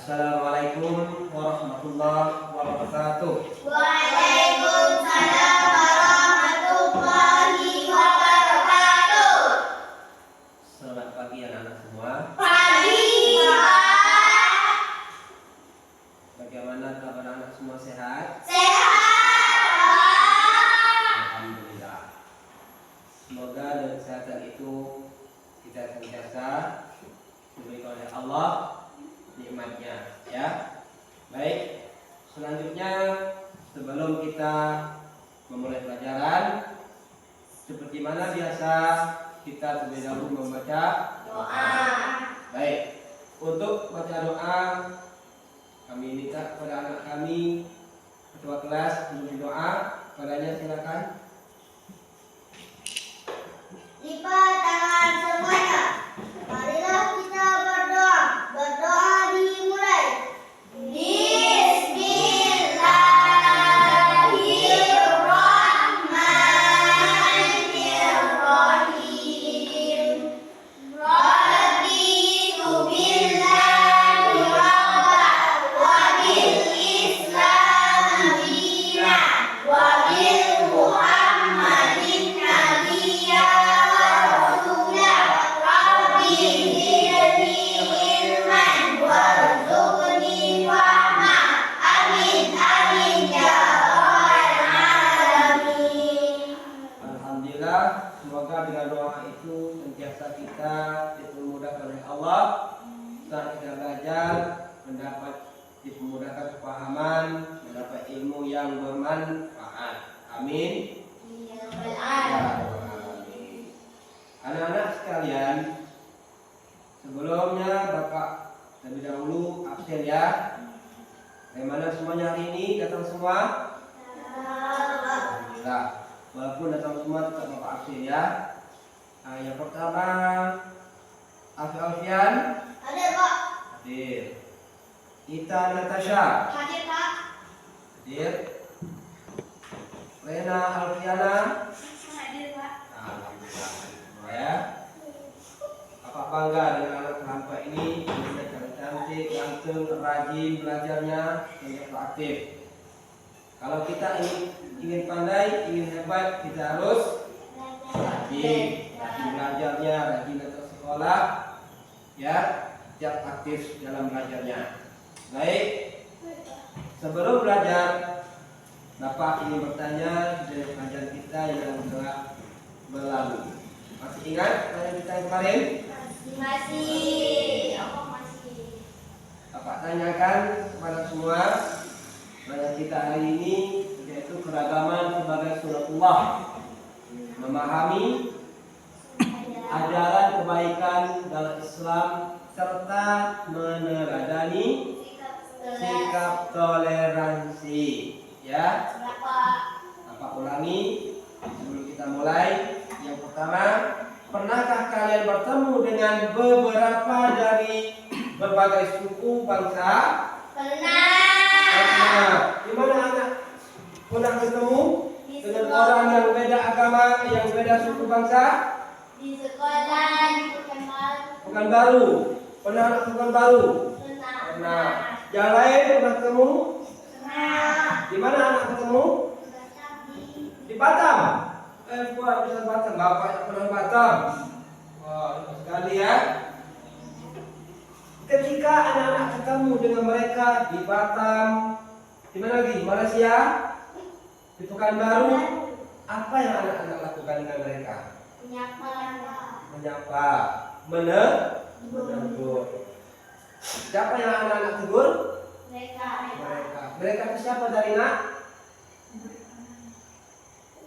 Assalamualaikum warahmatullahi wabarakatuh. Waalaikumsalam warahmatullahi wabarakatuh. Selamat pagi anak-anak semua. Pagi, Pak. Bagaimana kabar anak semua, sehat? Sehat. Alhamdulillah. Semoga dengan kesehatan itu kita senantiasa diberikan oleh Allah nikmatnya, ya. Baik, selanjutnya sebelum kita memulai pelajaran, seperti mana biasa kita terlebih dahulu membaca Doa. Baik, untuk baca doa kami minta kepada anak kami ketua kelas untuk doa. Padanya silakan. Lipat tangan semuanya. Marilah kita berdoa. Berdoa dimulai. Bismillahirrahmanirrahim. Raditu billahi rabban wa bil Islam dinan wa bil Muhammadin nabiyya wa rasulah. Rabbi zidni ilman warzuqni fahma. Amin amin ya rabbal alamin. Alhamdulillah, semoga dengan doa itu sentiasa kita dipermudahkan oleh Allah saat kita belajar, mendapat dipermudahkan kepahaman, mendapat ilmu yang bermanfaat. Amin. Ya rabbal Ya alamin. Rabbal Alamin. Anak-anak sekalian, sebelumnya Bapak terlebih dahulu absen ya. Bagaimana semuanya hari ini? Datang semua? Alhamdulillah. Walaupun datang semua tetap Bapak absen ya. Yang pertama, Alfian Hadir, Pak. hadir. Ita Natasha Hadir, Pak. hadir. Lena Alfiana Hadir, Pak. alhamdulillah semua ya. Bapak bangga dengan anak hampa ini. Mereka cantik, ganteng, rajin belajarnya, dan aktif. Kalau kita ingin pandai, ingin hebat, kita harus rajin belajarnya, rajin datang sekolah, ya, siap aktif dalam belajarnya. Baik, sebelum belajar, Bapak ingin bertanya dari pelajaran kita yang telah berlalu. Masih ingat pelajaran kita yang kemarin? Masih. Bapak tanyakan kepada semua pelajaran kita hari ini, yaitu keragaman sebagai sunnatullah, memahami ajaran kebaikan dalam Islam serta meneladani sikap toleransi. Ya, Bapak ulangi sebelum kita mulai. Yang pertama, pernahkah kalian bertemu dengan beberapa dari berbagai suku bangsa? Pernah. Di mana anak pernah bertemu dengan orang yang beda agama, yang beda suku bangsa? Di sekolah di Pekanbaru. Pernah anak Pekanbaru? Pernah. Yang lain pernah ketemu? Di mana anak ketemu? Di Batam. Buat bisa Batam. Bapak yang pernah Batam. Wah, hebat sekali ya. Ketika anak-anak ketemu dengan mereka di Batam, di mana lagi? Malaysia, di Pekanbaru, apa yang anak-anak lakukan dengan mereka? Menyapa, menegur. Siapa yang anak-anak tegur? Mereka. Mereka itu siapa dari nak?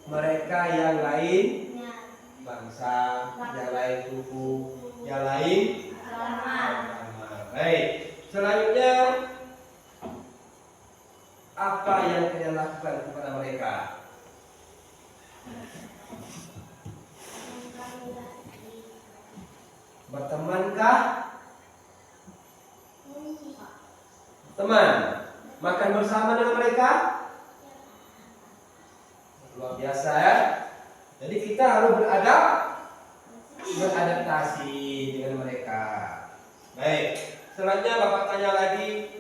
Mereka yang lain bangsa, yang lain suku, yang lain agama. Baik. Selanjutnya, apa yang kalian lakukan kepada mereka? Bertemankah? Teman. Makan bersama dengan mereka? Luar biasa ya. Jadi kita harus beradaptasi dengan mereka. Baik. Selanjutnya Bapak tanya lagi,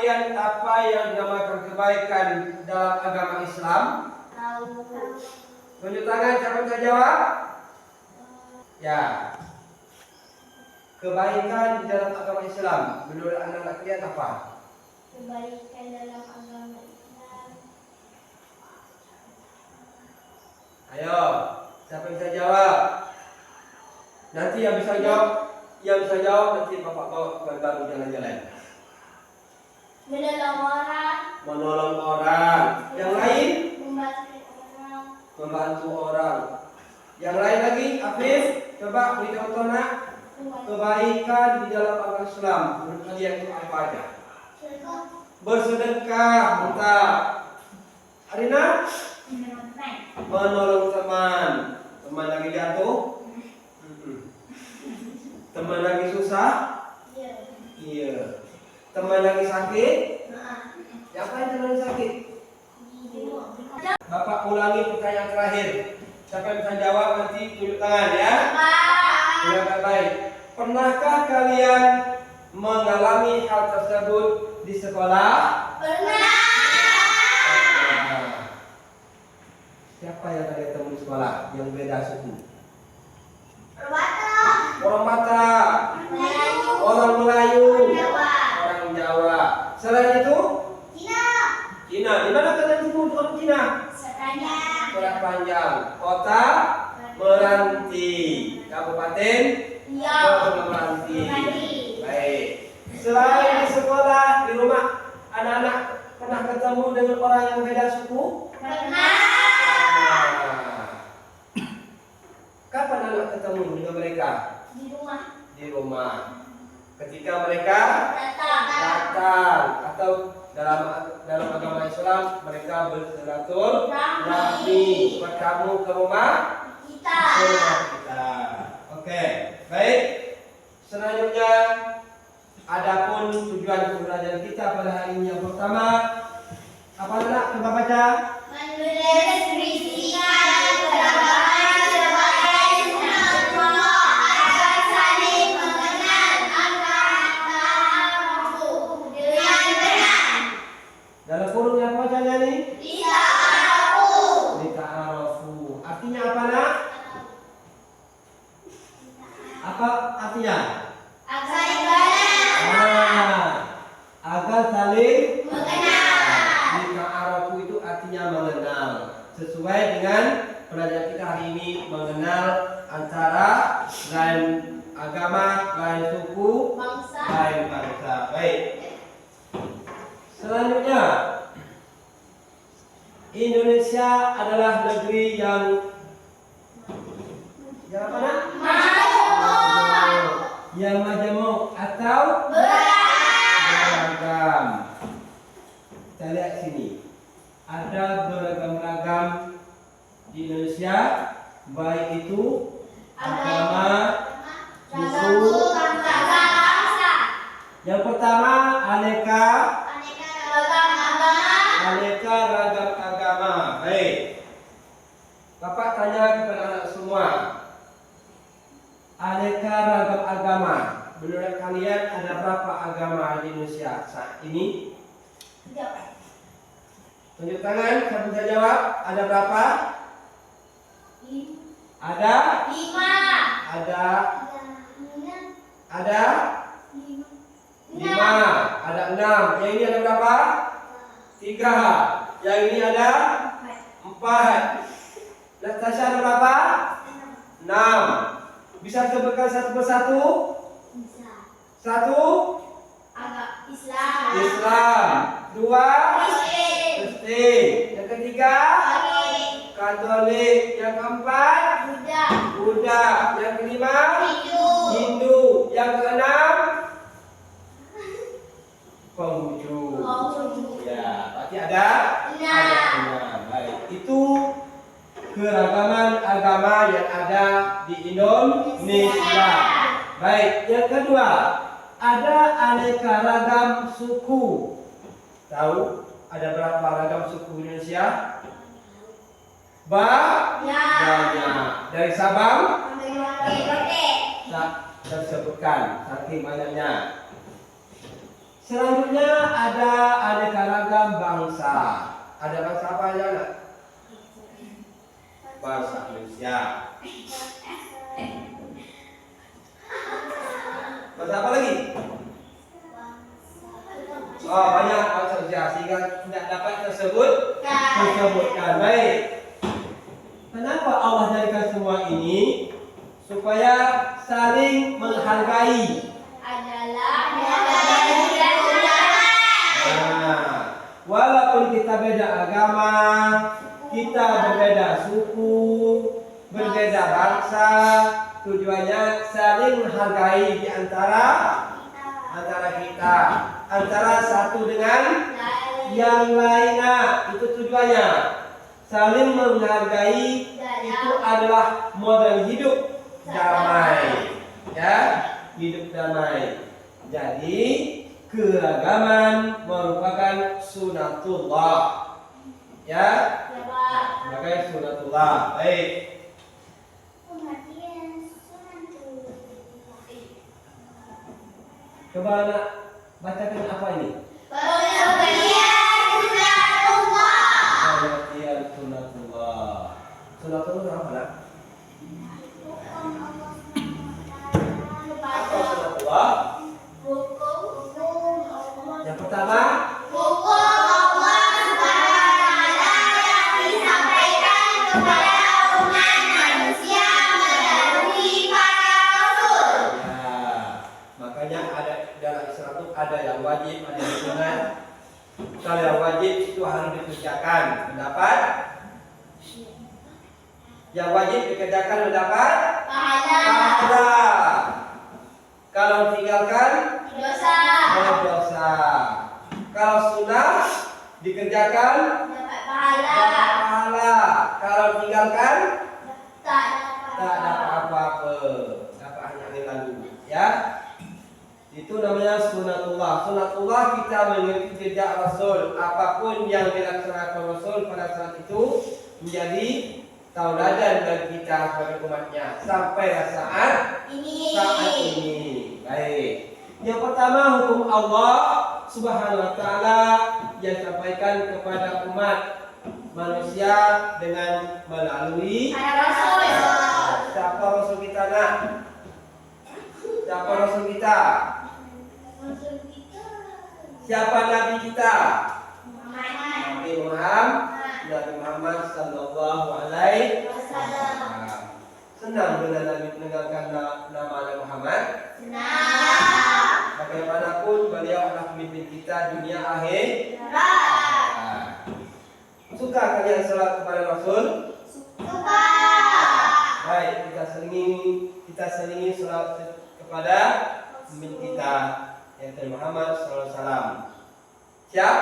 kalian apa yang dinamakan kebaikan dalam agama Islam? Tahu. Tunjuk tangan, siapa yang bisa jawab? Ya. Kebaikan di dalam agama Islam menurut anak-anak kalian apa? Kebaikan dalam agama Islam. Ayo, siapa yang bisa jawab? Nanti yang bisa jawab nanti Bapak bawa baru jalan-jalan. Menolong orang. Menolong orang. Yang lain? Membantu orang. Membantu orang. Yang lain lagi, Afif, coba beri contoh nak. Kebaikan di dalam agama Islam menurut kalian itu apa aja? Bersedekah, mantap. Arina? Menolong teman. Teman lagi jatuh? Teman lagi susah? Iya. Teman lagi sakit? Siapa yang teman sakit? Bapak ulangi pertanyaan terakhir. Siapa yang bisa jawab nanti tunjuk tangan ya. Dengan baik. Pernahkah kalian mengalami hal tersebut di sekolah? Pernah. Siapa yang kalian temui di sekolah yang beda suku? Orang Orang Batak, Melayu. orang Melayu, Jawa. orang Jawa. Selain itu, Cina. Cina. Di mana kalian temui orang Cina? Seranya. Sekolah Panjang, Kota Meranti, Kabupaten Meranti. Baik. Selain di sekolah, di rumah, anak-anak pernah ketemu dengan orang yang beda suku? Pernah. Kapan anak ketemu dengan mereka? Di rumah. Di rumah. Ketika mereka Datang. datang atau dalam agama Islam mereka bersilaturahmi. Buat kamu ke rumah Kita. kita. Oke, baik. Selanjutnya, adapun tujuan pembelajaran kita pada hari ini yang pertama apa nak? Coba baca. Mendeskripsikan keragaman sebagai sunatullah agar saling mengenal antara makhluk dengan benar. Dalam kurung yang bacanya nih? Lita'arafu. Artinya apa nak? Apa artinya? Agar saling Mengenal. Lita'arafu itu artinya mengenal. Sesuai dengan pelajaran kita hari ini, mengenal antara lain agama, lain suku, Bangsa. lain bangsa. Baik. Selanjutnya, Indonesia adalah negeri yang apa nak? Yang majemuk atau beragam. Kita lihat sini. Ada beragam-ragam di Indonesia, baik itu agama, suku. Yang pertama, aneka ragam agama. Baik. Bapak tanya kepada anak semua. Aneka ragam agama. Menurut kalian ada berapa agama di Indonesia saat ini? Tunjuk tangan, siapa bisa jawab? Ada berapa? Ada? Ada 5. Ada 6. Yang ini ada berapa? 3. Yang ini ada 4. Natasha ada berapa? 6. Bisa sebutkan satu persatu? Satu? Islam. 2? Kristen. Yang ketiga? Katolik. Yang keempat? Buddha. Yang kelima? Hindu. Yang keenam? Konghucu. Ya, berarti ada 6. Baik. Itu keragaman agama yang ada di Indonesia. Baik, yang kedua, ada aneka ragam suku. Tahu ada berapa ragam suku Indonesia? Banyak. Dari Sabang tak tersebutkan saking banyaknya. Selanjutnya ada aneka ragam bangsa. Ada bangsa apa aja anak? Bangsa Indonesia. Bangsa apa lagi? Oh, banyak bangsa Indonesia sehingga tidak dapat tersebutkan. Baik. Kenapa Allah jadikan semua ini? Supaya saling menghargai. Walaupun kita beda agama, kita berbeda suku, berbeda bangsa, tujuannya saling menghargai di antara kita, antara satu dengan yang lainnya. Itu tujuannya. Saling menghargai itu adalah model hidup damai, ya, hidup damai. Jadi keragaman merupakan sunatullah, ya, sebagai sunatullah. Baik. Coba anak bacakan apa ini? Pengertian sunatullah. Sunatullah apa nak? Apa sunatullah? Yang pertama, ada yang wajib, ada yang sunat. Kalau yang wajib itu harus dikerjakan, mendapat. Yang wajib dikerjakan mendapat pahala. Kalau tinggalkan dosa. Kalau sunat dikerjakan dapat pahala. Kalau tinggalkan tak dapat apa-apa, dapat hanya lalu, ya. Itu namanya sunatullah. Sunatullah kita mengikuti jejak Rasul. Apapun yang dilaksanakan Rasul pada saat itu menjadi tauladan bagi kita sebagai umatnya sampai saat ini. Baik. Yang pertama, hukum Allah Subhanahu wa taala yang disampaikan kepada umat manusia dengan melalui Rasul. Siapa Rasul kita nak? Siapa Rasul kita? Siapa Nabi kita? Nabi Muhammad sallallahu alaihi wasallam. Senang dengan Nabi mendengarkan nama Nabi Muhammad? Senang. Bagaimanapun beliau adalah pemimpin kita dunia akhir. Suka kalian salat kepada Rasul? Suka. Baik, kita selingi salat kepada pemimpin kita yaitu Muhammad sallallahu alaihi wasallam. Siap?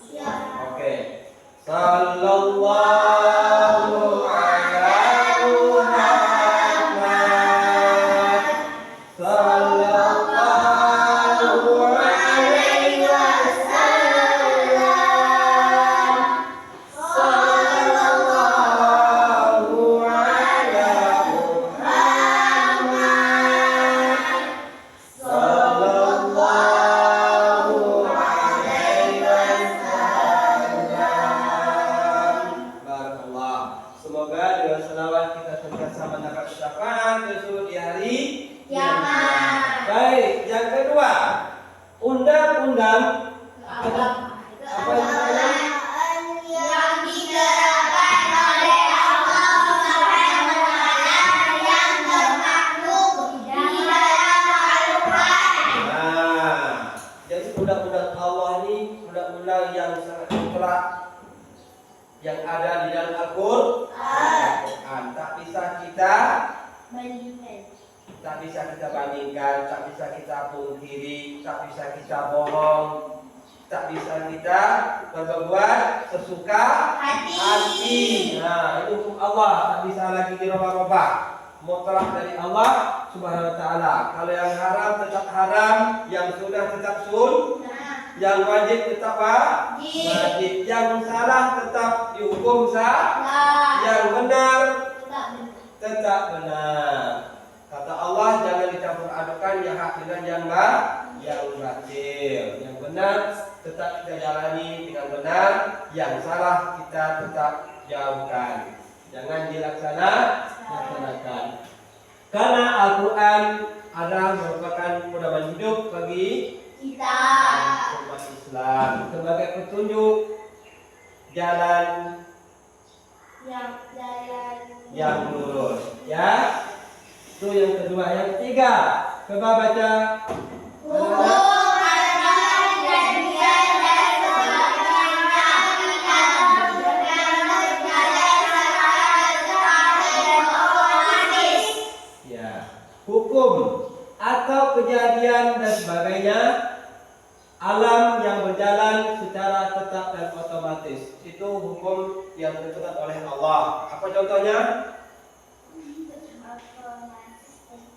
Siap. Oke. Sallallahu ala Muhammad sallallahu alaihi wasallam. Sallallahu ala Muhammad sallallahu alaihi wasallam. Barakallah. Semoga dengan selawat kita senantiasa mendapat syafaat tersebut di hari kiamat. Baik, yang kedua, undang-undang apa namanya? Yang diterapkan oleh Allah Subhanahu wa taala yang termaktub di dalam Al-Qur'an. Nah, jadi undang-undang Allah ini undang-undang yang sangat mutlak yang ada di dalam Al-Qur'an. Tak bisa kita bandingkan, tak bisa kita pungkiri, tak bisa kita bohong, tak bisa kita berbuat sesuka hati. Nah, itu hukum Allah, tak bisa lagi dirubah-rubah. Mutlak dari Allah Subhanahu wa taala. Kalau yang haram tetap haram, yang sunnah tetap yang wajib tetap wajib, yang salah tetap dihukum yang benar tetap benar. Kata Allah, jangan dicampur adukan yang hak dengan yang batil. Yang benar tetap kita jalani dengan benar, yang salah kita tetap jauhkan. Jangan dilaksanakan. Karena Al-Quran adalah merupakan pedoman hidup bagi kita umat Islam sebagai petunjuk jalan yang lurus. Ya, itu yang kedua. Yang ketiga, coba baca. hukum adalah kejadian dan sebagainya tidak bergantung pada syarat dan otomatis. Ya, hukum atau kejadian dan sebagainya alam yang berjalan secara tetap dan otomatis. Itu hukum yang ditentukan oleh Allah. Apa contohnya?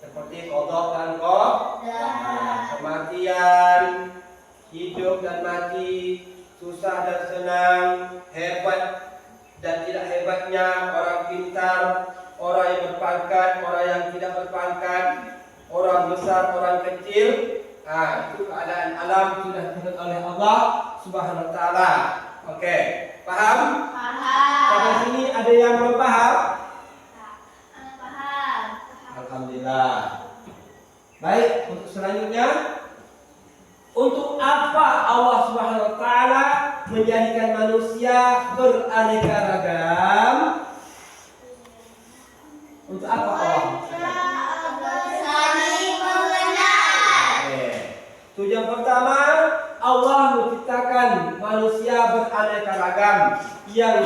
Seperti qada dan qadar, kematian, hidup dan mati, susah dan senang, hebat dan tidak hebatnya, orang pintar, orang yang berpangkat, orang yang tidak berpangkat, orang besar, orang kecil. Itu keadaan alam sudah ditentukan oleh Allah Subhanahu wa taala. Oke, paham? Sampai sini ada yang belum paham? Paham. Alhamdulillah. Baik, untuk selanjutnya, untuk apa Allah Subhanahu wa taala menjadikan manusia beraneka ragam? Untuk apa Allah? Saling mengenal. Tujuan pertama, Allah menciptakan manusia beraneka ragam yang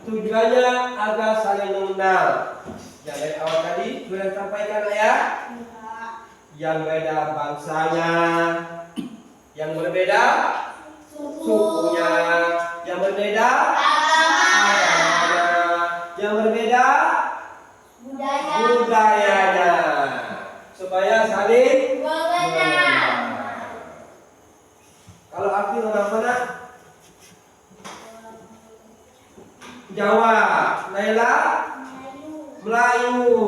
tujuannya agar saling mengenal. Yang dari awal tadi sudah sampaikan ya. Yang beda bangsanya, yang berbeda sukunya, yang berbeda agamanya, yang berbeda budayanya, supaya saling mengenal. Kalau arti orang mana? Jawa, Naila, Melayu.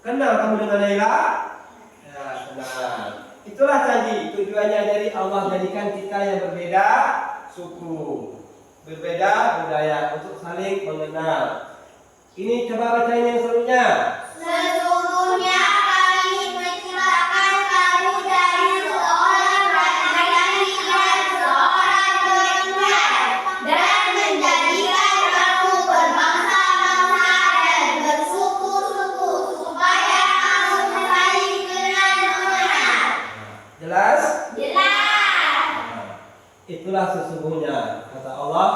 Kenal kamu dengan Naila? Ya, kenal. Itulah tadi tujuannya dari Allah jadikan kita yang berbeda suku, berbeda budaya untuk saling mengenal. Ini coba bacain yang selanjutnya. Sesungguhnya kami menciptakan kamu dari seorang laki-laki dan seorang perempuan dan menjadikan kamu berbangsa-bangsa dan bersuku-suku supaya kamu saling kenal mengenal. Jelas? Jelas. Itulah sesungguhnya kata Allah,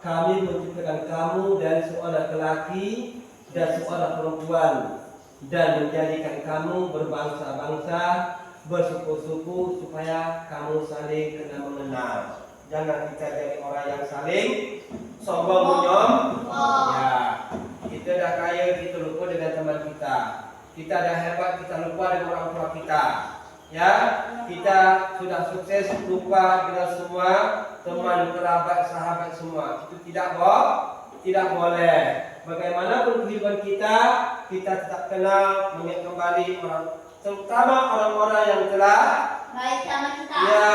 kami menciptakan kamu dari seorang laki-laki dan seorang perempuan dan menjadikan kamu berbangsa-bangsa, bersuku-suku supaya kamu saling kenal mengenal. Jangan kita jadi orang yang saling sombong menyombong. Ya, kita dah kaya, kita lupa dengan teman kita. Kita dah hebat, kita lupa dengan orang tua kita. Ya, kita sudah sukses, lupa dengan semua teman, kerabat, sahabat semua. Itu tidak boleh. Bagaimanapun kehidupan kita tetap kenal, mengingat kembali orang, terutama orang-orang yang telah Baik sama kita. ya,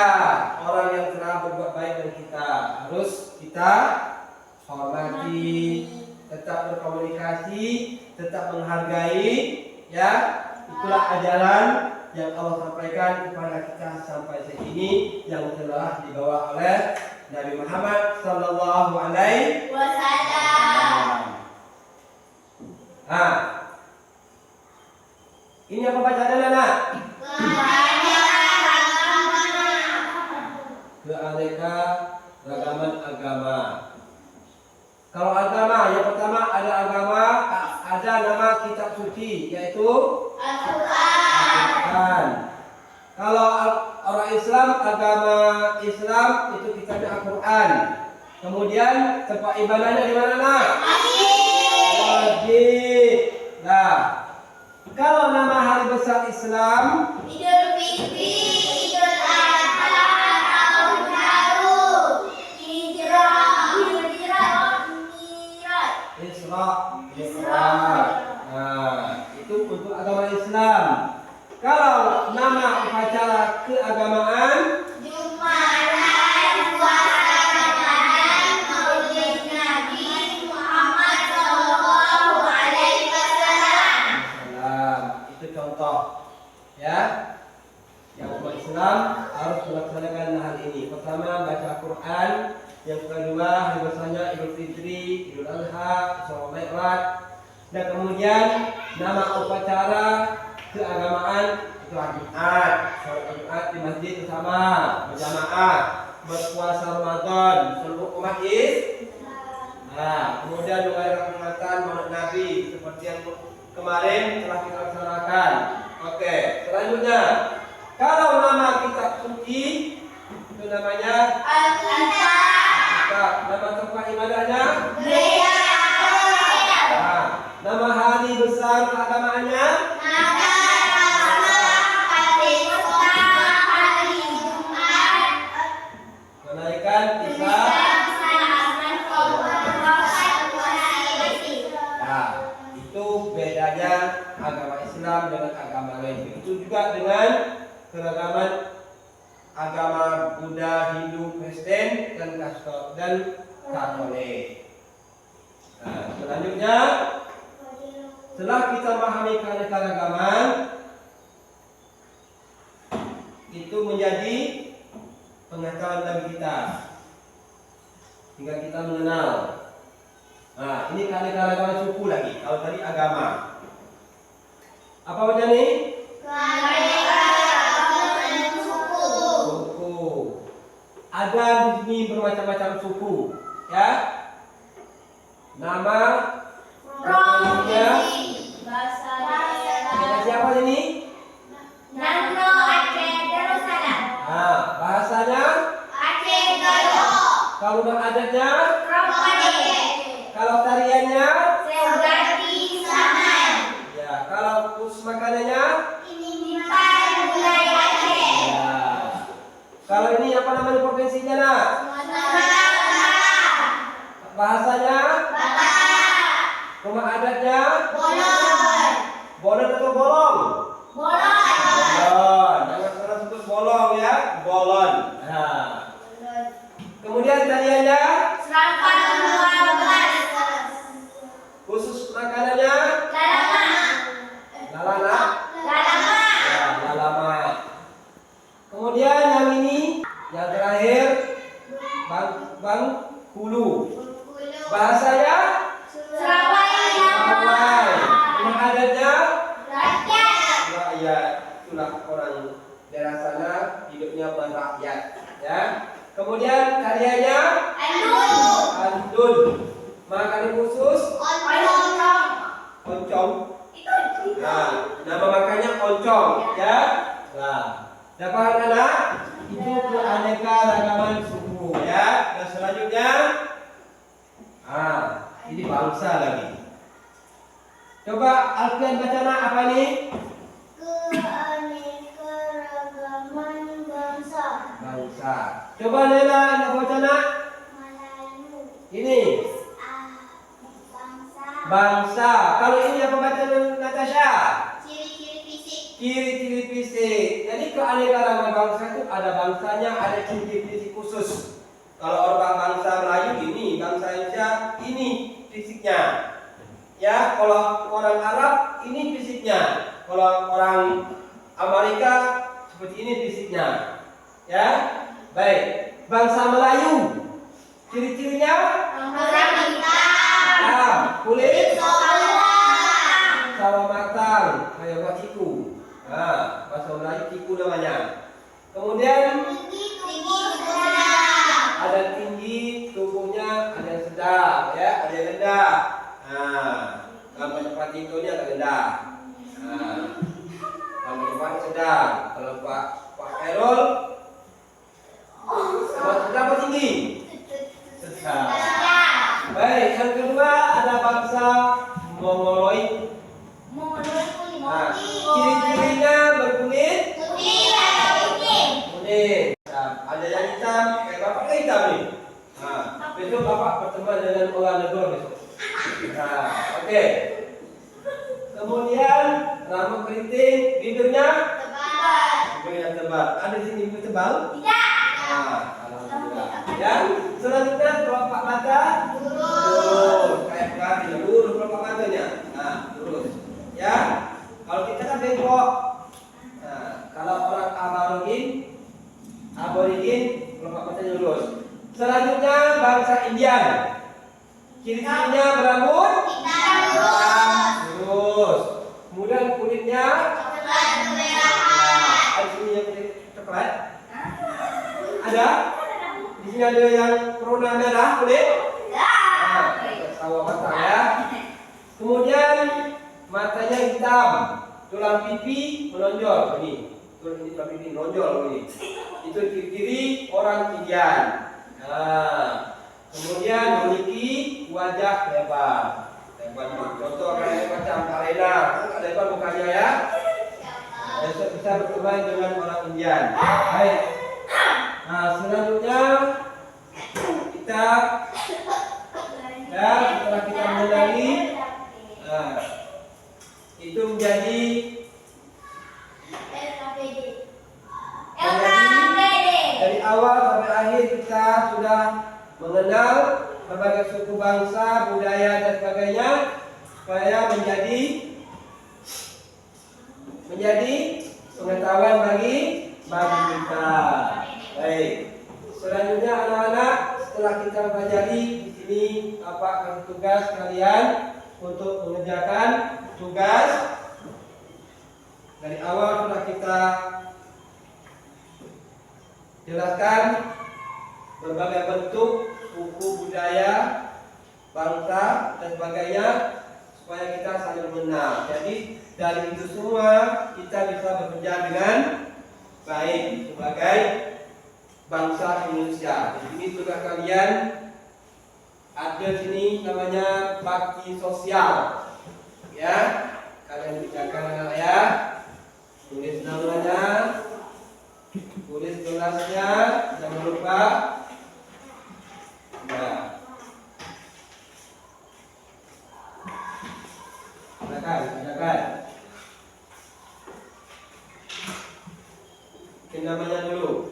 orang yang telah berbuat baik dengan kita. Harus kita hormati, tetap berkomunikasi, tetap menghargai. Ya, itulah ajaran yang Allah sampaikan kepada kita sampai saat ini, yang telah dibawa oleh Nabi Muhammad sallallahu alaihi Wasallam. Ini apa bacaan anak? Keaneka ragaman agama. Kalau agama, yang pertama ada agama, ada nama kitab suci, yaitu Al-Quran. Kalau orang Islam, agama Islam itu kitabnya Al-Quran. Kemudian tempat ibadahnya di mana nak? Wajib. Nah, kalau nama hari besar Islam, Idul Fitri, Idul Adha, Tahun Baru, Hijrah, Isra. Nah, itu untuk agama Islam. Kalau nama upacara keagamaan, Jumat ini. Pertama baca Quran, yang kedua hari besarnya Idul Fitri, Idul Adha, Isra Mi'raj, dan kemudian nama upacara keagamaan itu hari Jumat, sholat Jumat di masjid bersama berjamaah, berpuasa Ramadan seluruh umat Nah, kemudian mengadakan peringatan Maulid Nabi seperti yang kemarin telah kita laksanakan. Oke, selanjutnya kalau nama kitab suci itu namanya Al-Kitab. nama tempat ibadahnya. Gereja. Nah, nama hari besar keagamaannya. Menaikan Isa. Nah, itu bedanya agama Islam dengan agama lain. Itu juga dengan keragaman agama Buddha, Hindu, Kristen, dan Katolik. Nah, selanjutnya setelah kita memahami keanekaragaman, itu menjadi pengetahuan bagi kita hingga kita mengenal. Nah, ini keanekaragaman suku lagi. Kalau tadi agama, apa macam ini? Suku. Ada di sini bermacam-macam suku, ya. Nama provinsinya. Siapa ini? Nah, bahasanya. Kalau adatnya. Kalau tariannya. Ya, kalau khusus makanannya. Ya. Kalau ini apa namanya provinsinya, nak? Bahasanya. Rumah adatnya. Bolon atau bolong? Bolon. Jangan salah sebut bolong ya. Bolon. Nah. Kemudian tariannya. Khusus makanannya. Lalana. Ya, lalama. Kemudian yang ini, yang terakhir, Bengkulu. Bahasanya. Hawaii. Rumah adatnya. Rakyat. Itulah orang daerah sana hidupnya berakyat, ya. Kemudian karyanya Andun. Makanan khusus oncom. Nah, nama makannya oncom, ya. Nah, dapat anak itu keanekaragaman suku, ya. Dan selanjutnya, ini bangsa lagi. Coba Alfian baca nak apa ini? Keanekaragaman bangsa. Bangsa. Coba Nela nak baca nak? Ini bangsa. Kalau ini apa baca Natasha? Ciri-ciri fisik. Jadi keanekaragaman bangsa itu ada bangsanya, ada ciri fisik khusus. Kalau orang bangsa Melayu ini, bangsa Indonesia ini fisiknya. Ya, kalau orang Arab ini fisiknya. Kalau orang Amerika seperti ini fisiknya. Ya, baik. Bangsa Melayu, ciri-cirinya? Kulit sawo matang, kayak buat ciku. Nah, bahasa Melayu ciku namanya. Kemudian ada tinggi, tubuhnya ada yang sedang, ya, ada yang rendah. Nah, kalau Pak Tito ini agak rendah. Nah, kalau Pak sedang, kalau Pak Erol berapa tinggi? Sedang. Baik, yang kedua ada bangsa Mongoloid. Nah, ciri-cirinya berkulit kuning. Nah, ada yang hitam, kayak bapak kan hitam nih. Nah, besok bapak berteman dengan orang negara besok. Nah, oke. Kemudian rambut keriting, bibirnya tebal. Ada di sini bibir tebal? Nah, alhamdulillah. Ya, selanjutnya kelopak mata lurus, kayak berarti lurus kelopak matanya. Nah, lurus. Ya, kalau kita kan bengkok. Nah, kalau orang aborigin balikin kelopak matanya lurus. Selanjutnya bangsa Indian. Ciri-cirinya berambut lurus. Kemudian kulitnya ada sini yang kulit coklat. Ada? Di sini ada yang warna merah kulit. Sawo matang ya. Kemudian matanya hitam, tulang pipi menonjol ini. Tulang pipi menonjol ini. Itu ciri-ciri orang Indian. Nah, kemudian memiliki wajah lebar. Contoh kayak macam Kalena, lebar mukanya ya. Bisa berteman dengan orang Indian. Baik. Nah, selanjutnya kita setelah kita mengenali, itu menjadi dari awal sampai akhir kita sudah mengenal berbagai suku bangsa, budaya dan sebagainya supaya menjadi pengetahuan bagi kita. Baik. Selanjutnya anak-anak, setelah kita pelajari di sini apa tugas kalian untuk mengerjakan tugas dari awal sudah kita jelaskan berbagai bentuk suku budaya bangsa dan sebagainya supaya kita saling mengenal. Jadi dari itu semua kita bisa bekerja dengan baik sebagai bangsa Indonesia. Di sini tugas kalian ada sini namanya bakti sosial. Ya, kalian kerjakan anak ya. Tulis namanya, tulis kelasnya, jangan lupa. Nah, silakan. Namanya dulu.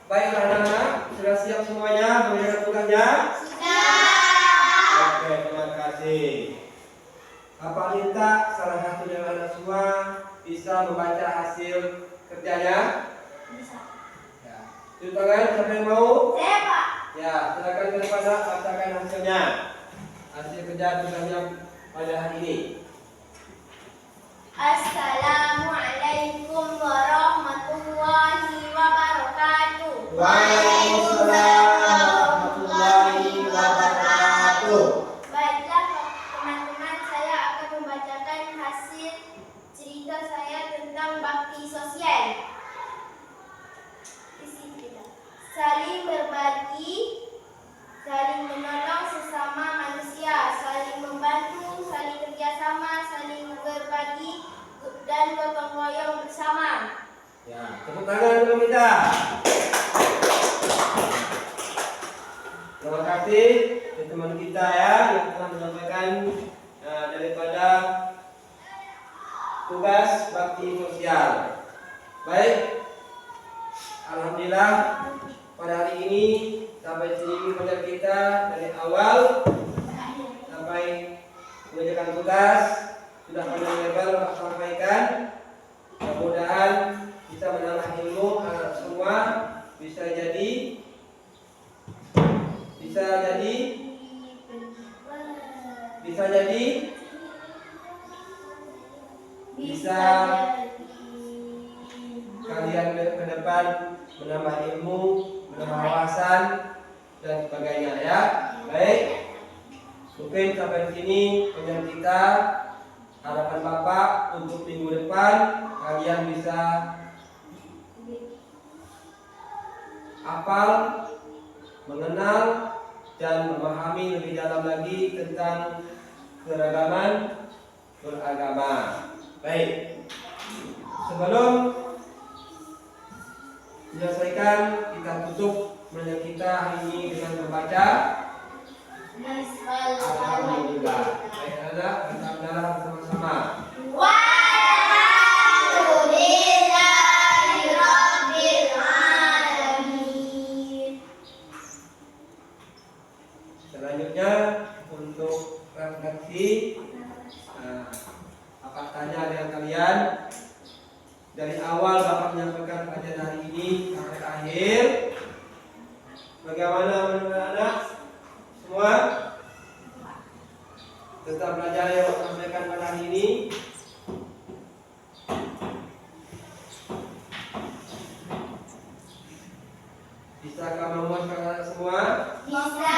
Baiklah anak-anak, sudah siap semuanya mengerjakan tugasnya? Sudah. Oke, terima kasih. Apa minta salah satu dari anak semua bisa membaca hasil kerjanya? Bisa. Ya. Tunjuk tangan, siapa yang mau? Saya, Pak. Ya, silakan ke depan bacakan hasilnya. Hasil kerja tugasnya pada hari ini. Assalamualaikum warahmatullahi wabarakatuh. Waalaikumsalam warahmatullahi wabarakatuh. Baiklah teman-teman, saya akan membacakan hasil cerita saya tentang bakti sosial. Saling berbagi, saling menolong sesama manusia, saling membantu, saling kerjasama, saling berbagi dan gotong royong bersama. Ya, tepuk tangan dulu kita. Terima kasih teman kita ya yang telah menyampaikan daripada tugas bakti sosial. Baik, alhamdulillah pada hari ini sampai sini pelajaran kita dari awal sampai mengerjakan tugas sudah panjang lebar Pak sampaikan. Mudah-mudahan bisa menambah ilmu anak semua, bisa jadi kalian ke depan menambah ilmu, menambah wawasan dan sebagainya ya. Baik, mungkin sampai di sini penjelasan kita. Harapan Bapak untuk minggu depan kalian bisa hafal, mengenal, dan memahami lebih dalam lagi tentang keragaman beragama. Baik, sebelum menyelesaikan, kita tutup mengajar kita hari ini dengan membaca Alhamdulillah. Baik, anak, kita mendalam bersama-sama. Selanjutnya untuk refleksi, apa tanya dengan kalian dari awal Bapak menyampaikan kajian hari ini sampai akhir, bagaimana menurut anak semua tentang pelajaran yang Bapak sampaikan pada hari ini? Bisakah memuaskan anak semua? Bisa.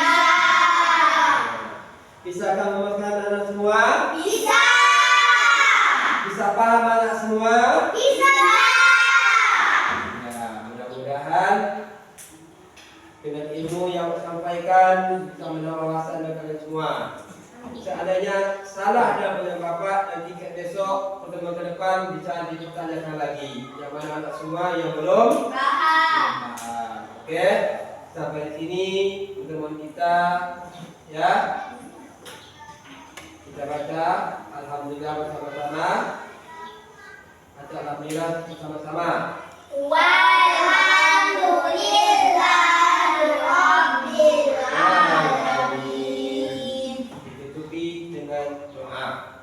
Bisakah memuaskan anak semua? Bisa. Bisa paham anak semua? Bisa. Ya, mudah-mudahan dengan ilmu yang disampaikan bisa menambah wawasan dari kalian semua. Seandainya salah ada punya Bapak, nanti besok pertemuan ke depan bisa dipertanyakan lagi. Yang mana anak semua yang belum Paham. paham. Oke, sampai sini pertemuan kita ya. Kita baca Alhamdulillah bersama-sama. Baca Alhamdulillah bersama-sama. Walhamdulillahirabbil alamin. Ditutupi dengan doa.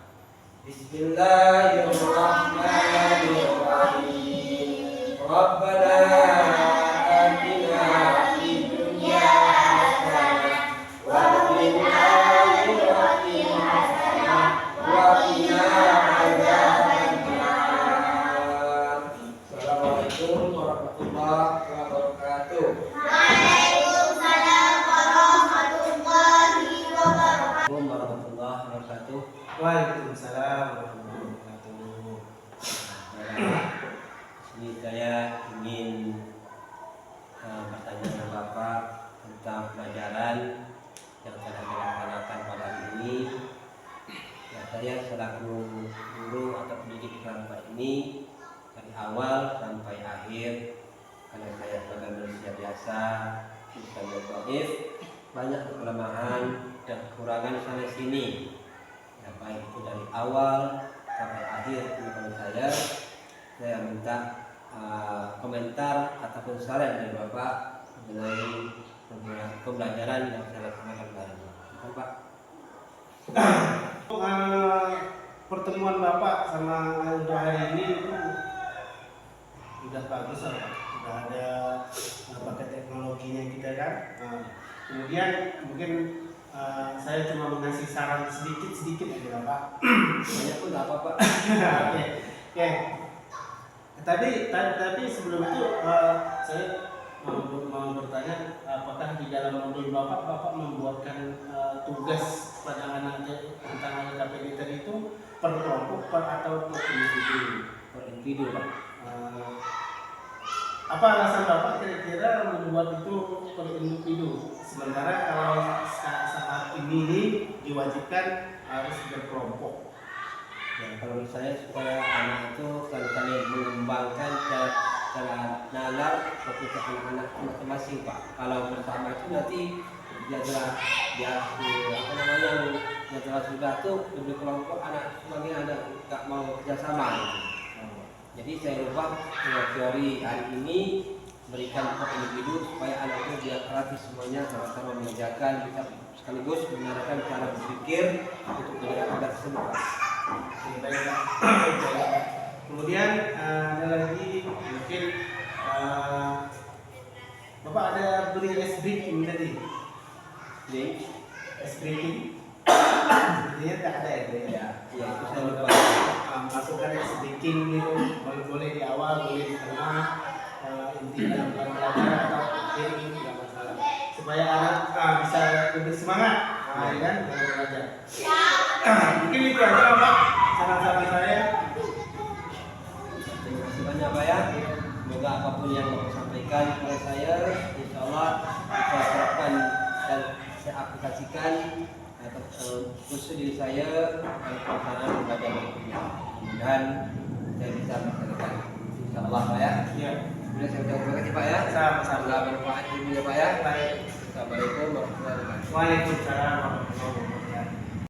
Bismillahirrahmanirrahim. Rabbana atina fid dunya hasanah wa fil akhirati hasanah wa qina adzabannar. Assalamualaikum warahmatullahi wabarakatuh. Waalaikumsalam warahmatullahi wabarakatuh. Assalamualaikum warahmatullahi wabarakatuh. Waalaikumsalam warahmatullahi wabarakatuh. Ini saya ingin bertanya dengan Bapak tentang pelajaran yang telah dilaksanakan pada hari ini. Ya, saya selaku guru atau pendidik Bapak ini dari awal sampai akhir, karena saya sebagai manusia biasa, bukan dhaif, banyak kelemahan dan kekurangan sana sini. Ya, baik itu dari awal sampai akhir pendidikan saya minta komentar ataupun saran dari Bapak mengenai pembelajaran yang saya laksanakan hari ini. Betul, Pak? Pertemuan Bapak sama untuk hari ini itu udah bagus lah, Pak. Udah ada pakai teknologinya kita kan. Kemudian mungkin saya cuma mengasih saran sedikit aja Pak. Banyak pun nggak apa-apa. Oke. Tapi sebelum itu saya mau bertanya, apakah di dalam modul Bapak membuatkan tugas pada anak-anak tentang LKPD tadi itu per kelompok atau per individu? Per individu, Pak. Apa alasan Bapak kira-kira membuat itu per individu? Sementara kalau saat ini diwajibkan harus berkelompok. Ya, kalau menurut saya supaya anak itu saling mengembangkan cara nalar ketika anak-anak masing-masing, Pak. Kalau bersama itu nanti dia sudah tuh lebih kelompok anak sebagai anak nggak mau kerjasama gitu. Jadi saya ubah teori hari ini berikan per individu supaya anak itu dia kreatif semuanya sama-sama mengerjakan, bisa sekaligus menggunakan cara berpikir untuk mengerjakan tersebut, Pak. Baik, Pak. Kemudian ada lagi mungkin Bapak ada beli es breaking tadi. Jadi, Es breaking. Sepertinya tak ada ya. ya itu saya lupa. Masukkan es breaking gitu. Boleh di awal, boleh di tengah. Inti dalam pelajaran atau akhir ini tidak masalah. Supaya anak bisa lebih semangat, ya kan, dalam belajar. Mungkin itu aja Pak saran-saran saya. Terima kasih banyak, Pak ya. Semoga apapun yang Bapak sampaikan kepada saya aplikasikan khusus diri saya dalam pelaksanaan belajar berikutnya. Dan saya bisa melaksanakan. Insyaallah Pak ya. Ya. Kemudian saya ucapkan terima kasih Pak ya. Sama-sama. Semoga bermanfaat ilmunya Pak ya. Baik. Assalamualaikum warahmatullahi wabarakatuh. Waalaikumsalam warahmatullahi wabarakatuh.